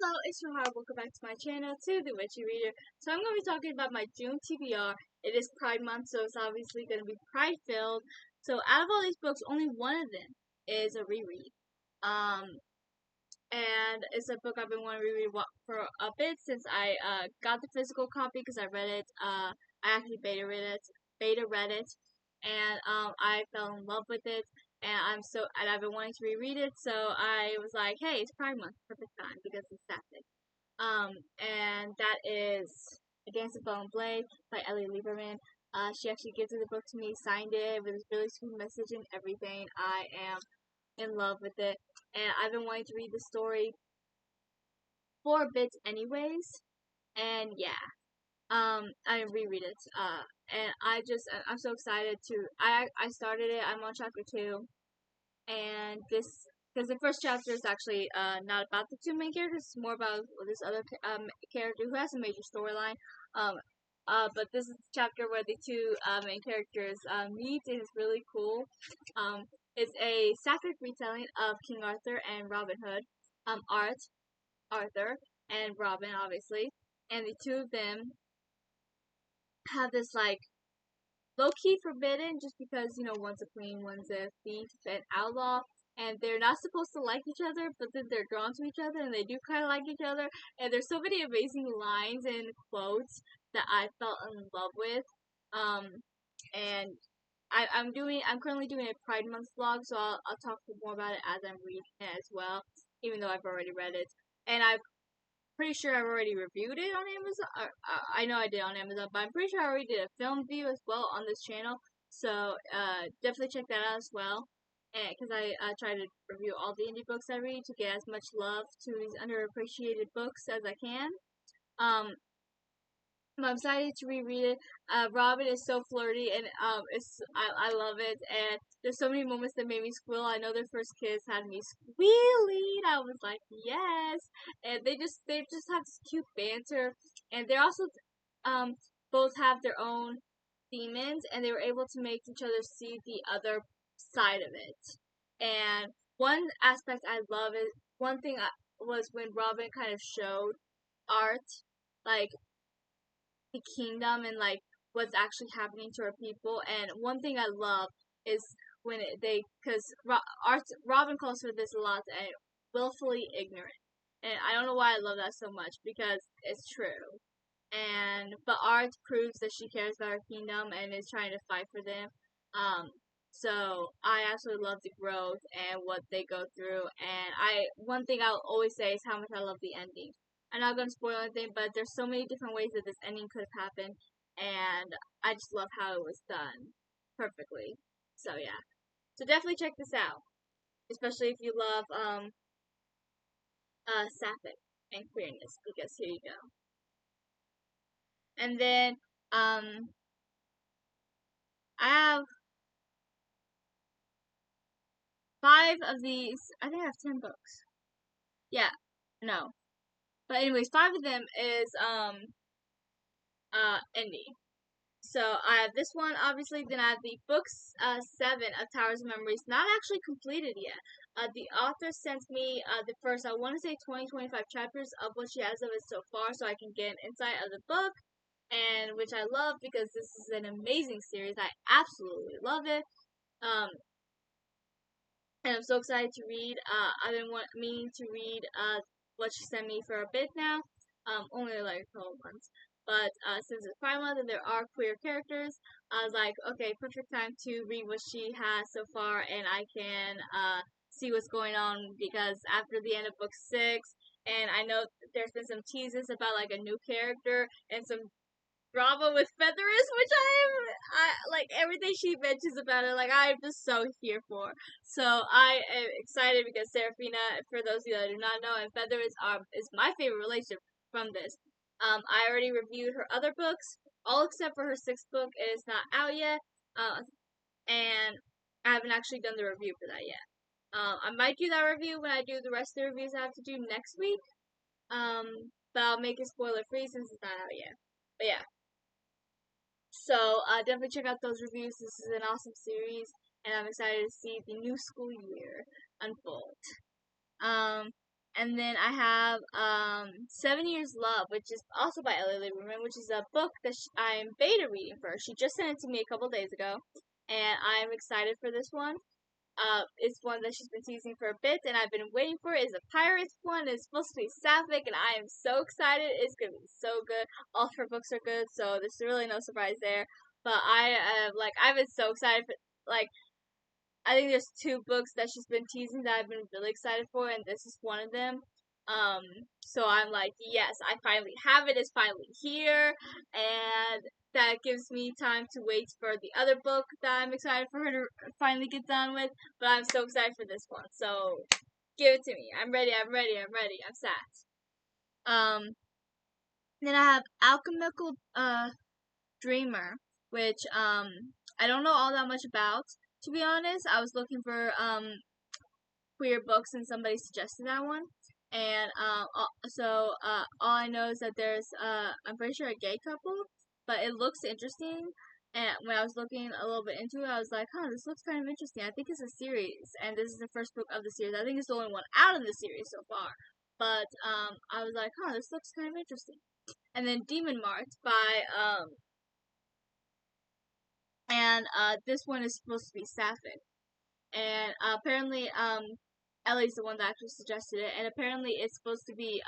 Hello, it's Rahar. Welcome back to my channel, to The Witchy Reader. So I'm going to be talking about my June TBR. It is Pride Month, so it's obviously going to be Pride-filled. So out of all these books, only one of them is a reread. And it's a book I've been wanting to reread for a bit since I got the physical copy because I read it. I actually beta read it, and I fell in love with it. And I've been wanting to reread it, so I was like, hey, it's Pride Month, perfect time because it's sapphic. And that is Against the Bone Blade by Ellie Lieberman. She actually gifted the book to me, signed it with a really sweet message and everything. I am in love with it, and I've been wanting to read the story for a bit anyways, and yeah. I reread it, and I'm so excited I started it, I'm on chapter 2, and because the first chapter is actually, not about the two main characters, it's more about this other, character who has a major storyline, but this is the chapter where the two, main characters, meet, and it's really cool. It's a sapphic retelling of King Arthur and Robin Hood, Arthur, and Robin, obviously, and the two of them have this like low-key forbidden just because, one's a queen, one's a thief and outlaw, and they're not supposed to like each other, but then they're drawn to each other and they do kind of like each other, and there's so many amazing lines and quotes that I fell in love with. And I'm currently doing a Pride Month vlog, so I'll talk more about it as I'm reading it as well, even though I've already read it. And I'm pretty sure I've already reviewed it on Amazon. I know I did on Amazon, but I'm pretty sure I already did a film view as well on this channel. So definitely check that out as well. And because I try to review all the indie books I read to get as much love to these underappreciated books as I can. I'm excited to reread it. Robin is so flirty, and I love it. And there's so many moments that made me squeal. I know their first kiss had me squealing. I was like, yes. And they just have this cute banter, and they're also both have their own demons, and they were able to make each other see the other side of it. And one aspect I love is one thing was when Robin kind of showed Art like the kingdom and like what's actually happening to our people. And one thing I love is when because Robin calls her this a lot, and willfully ignorant. And I don't know why I love that so much because it's true. But Art proves that she cares about her kingdom and is trying to fight for them. So I absolutely love the growth and what they go through. And one thing I'll always say is how much I love the ending. I'm not going to spoil anything, but there's so many different ways that this ending could have happened, and I just love how it was done perfectly. So yeah, so definitely check this out, especially if you love sapphic and queerness, because here you go. And then I have 5 of these. I think I have 10 books. Yeah, no. But anyways, 5 of them is indie. So I have this one, obviously. Then I have the books 7 of Towers of Memories, not actually completed yet. The author sent me the first, I want to say 20-25 chapters of what she has of it so far, so I can get an insight of the book, and which I love because this is an amazing series. I absolutely love it. And I'm so excited to read. I've been meaning to read what she sent me for a bit now. Only like a couple months. But since it's Pride Month and there are queer characters, I was like, okay, perfect time to read what she has so far, and I can see what's going on, because after the end of book 6, and I know there's been some teases about like a new character and some drama with Featherist, which I like everything she mentions about it. Like, I'm just so here for. So I am excited because Serafina, for those of you that do not know, and Featherist is my favorite relationship from this. I already reviewed her other books, all except for her 6th book. It is not out yet, and I haven't actually done the review for that yet. I might do that review when I do the rest of the reviews I have to do next week. But I'll make it spoiler free since it's not out yet. But yeah. So definitely check out those reviews. This is an awesome series, and I'm excited to see the new school year unfold. And then I have 7 Years Love, which is also by Ellie Lieberman, which is a book that I'm beta reading for. She just sent it to me a couple days ago, and I'm excited for this one. It's one that she's been teasing for a bit, and I've been waiting for. It's a pirates one. It's supposed to be sapphic, and I am so excited. It's gonna be so good. All of her books are good, so there's really no surprise there. But I've been so excited for like I think there's two books that she's been teasing that I've been really excited for, and this is one of them. Um, so I'm like, yes, I finally have it. It's finally here, and that gives me time to wait for the other book that I'm excited for her to finally get done with. But I'm so excited for this one. So give it to me. I'm ready. I'm ready. I'm ready. I'm sat. Then I have Alchemical Dreamer, which I don't know all that much about. To be honest, I was looking for queer books and somebody suggested that one. And all I know is that there's I'm pretty sure a gay couple, but it looks interesting. And when I was looking a little bit into it, I was like, huh, this looks kind of interesting. I think it's a series, and this is the first book of the series. I think it's the only one out in the series so far. But I was like, huh, this looks kind of interesting. And then Demon Mart by this one is supposed to be sapphic. And apparently Ellie's the one that actually suggested it, and apparently it's supposed to be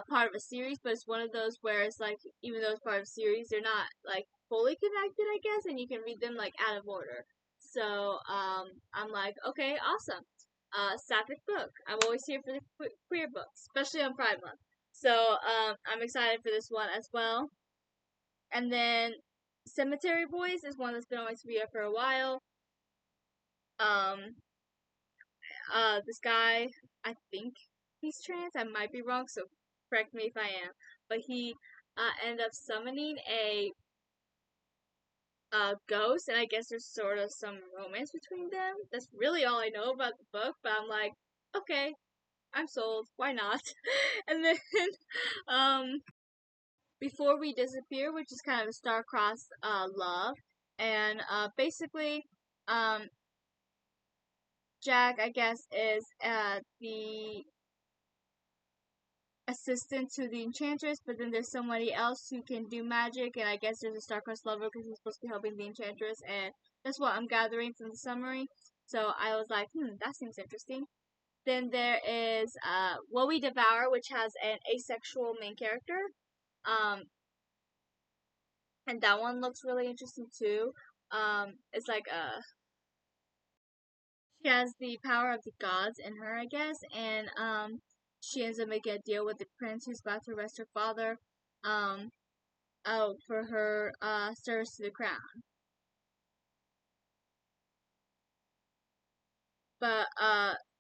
part of a series, but it's one of those where it's like even though it's part of a series, they're not like fully connected, I guess, and you can read them like out of order. So I'm like, okay, awesome. Sapphic book. I'm always here for the queer books, especially on Pride Month. So I'm excited for this one as well. And then Cemetery Boys is one that's been on my TBR for a while. Um, this guy, I think he's trans. I might be wrong, so correct me if I am. But he ended up summoning a ghost, and I guess there's sort of some romance between them. That's really all I know about the book. But I'm like, okay, I'm sold. Why not? And then um, Before We Disappear, which is kind of a star-crossed love, and basically Jack, I guess, is the assistant to the enchantress, but then there's somebody else who can do magic, and I guess there's a star-crossed lover because he's supposed to be helping the enchantress, and that's what I'm gathering from the summary. So I was like, that seems interesting. Then there is What We Devour, which has an asexual main character, and that one looks really interesting too. It's like she has the power of the gods in her, I guess, and she ends up making a deal with the prince who's about to arrest her father, out for her service to the crown. But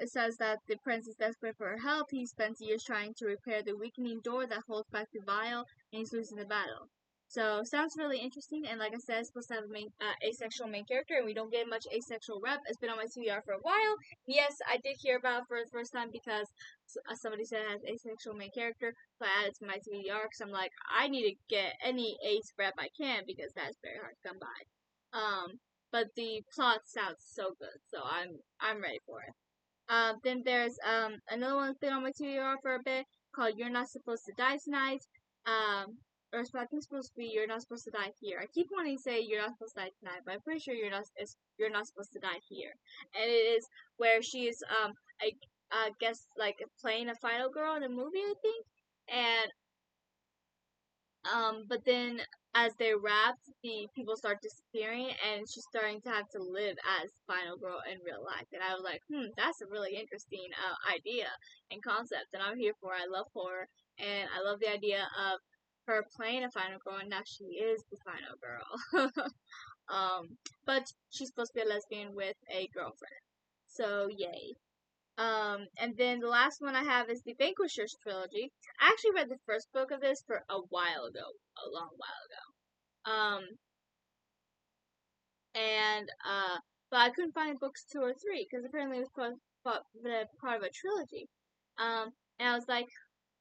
it says that the prince is desperate for her help. He spends years trying to repair the weakening door that holds back the vial, and he's losing the battle. So sounds really interesting, and like I said, it's supposed to have a asexual main character, and we don't get much asexual rep. It's been on my TBR for a while. Yes, I did hear about it for the first time because somebody said it has asexual main character, so I added it to my TBR because I'm like, I need to get any ace rep I can because that's very hard to come by. But the plot sounds so good, so I'm ready for it. Then there's another one that's been on my TBR for a bit called "You're Not Supposed to Die Tonight." Or I think it's supposed to be "You're Not Supposed to Die Here." I keep wanting to say "You're Not Supposed to Die Tonight," but I'm pretty sure you're not supposed to die here. And it is where she's I guess like playing a final girl in a movie, I think, and but then as they wrapped, the people start disappearing, and she's starting to have to live as Final Girl in real life. And I was like, that's a really interesting idea and concept, and I'm here for it. I love horror, and I love the idea of her playing a Final Girl, and now she is the Final Girl. But she's supposed to be a lesbian with a girlfriend, so yay. And then the last one I have is the Vanquishers trilogy. I actually read the first book of this for a while ago, a long while ago. But I couldn't find books 2 or 3 because apparently it was part of a trilogy. And I was like,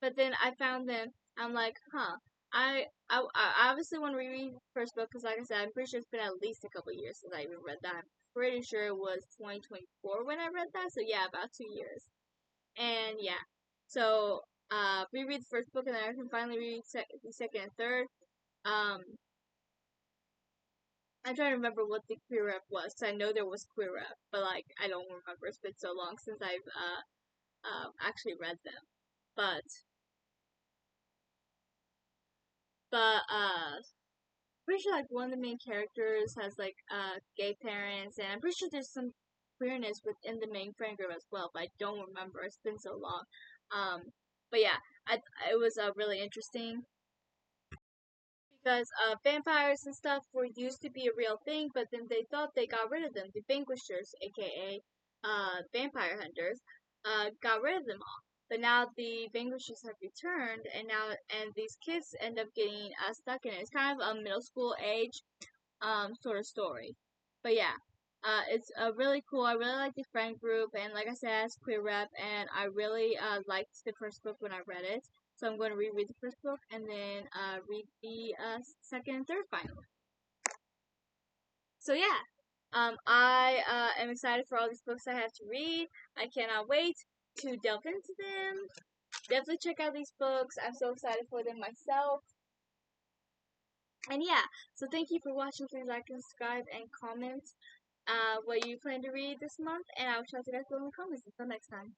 but then I found them. I'm like, huh. I obviously want to reread the first book because, like I said, I'm pretty sure it's been at least a couple years since I even read that. I'm pretty sure it was 2024 when I read that. So yeah, about 2 years. And yeah, so reread the first book, and then I can finally read the second and third. Um, I'm trying to remember what the queer rep was. I know there was queer rep, but like I don't remember. It's been so long since I've actually read them. But pretty sure like one of the main characters has like gay parents, and I'm pretty sure there's some queerness within the main friend group as well. But I don't remember. It's been so long. Um, but yeah, it was really interesting because vampires and stuff were used to be a real thing, but then they thought they got rid of them. The Vanquishers, aka vampire hunters, got rid of them all. But now the Vanquishers have returned, and these kids end up getting stuck in it. It's kind of a middle school age sort of story. But yeah, it's really cool. I really like the friend group, and like I said, it's queer rep, and I really liked the first book when I read it. So I'm going to reread the first book and then read the second and third finally. So yeah, I am excited for all these books I have to read. I cannot wait to delve into them. Definitely check out these books. I'm so excited for them myself. And yeah, so thank you for watching. Please like and subscribe and comment what you plan to read this month. And I will chat to you guys below in the comments. Until next time.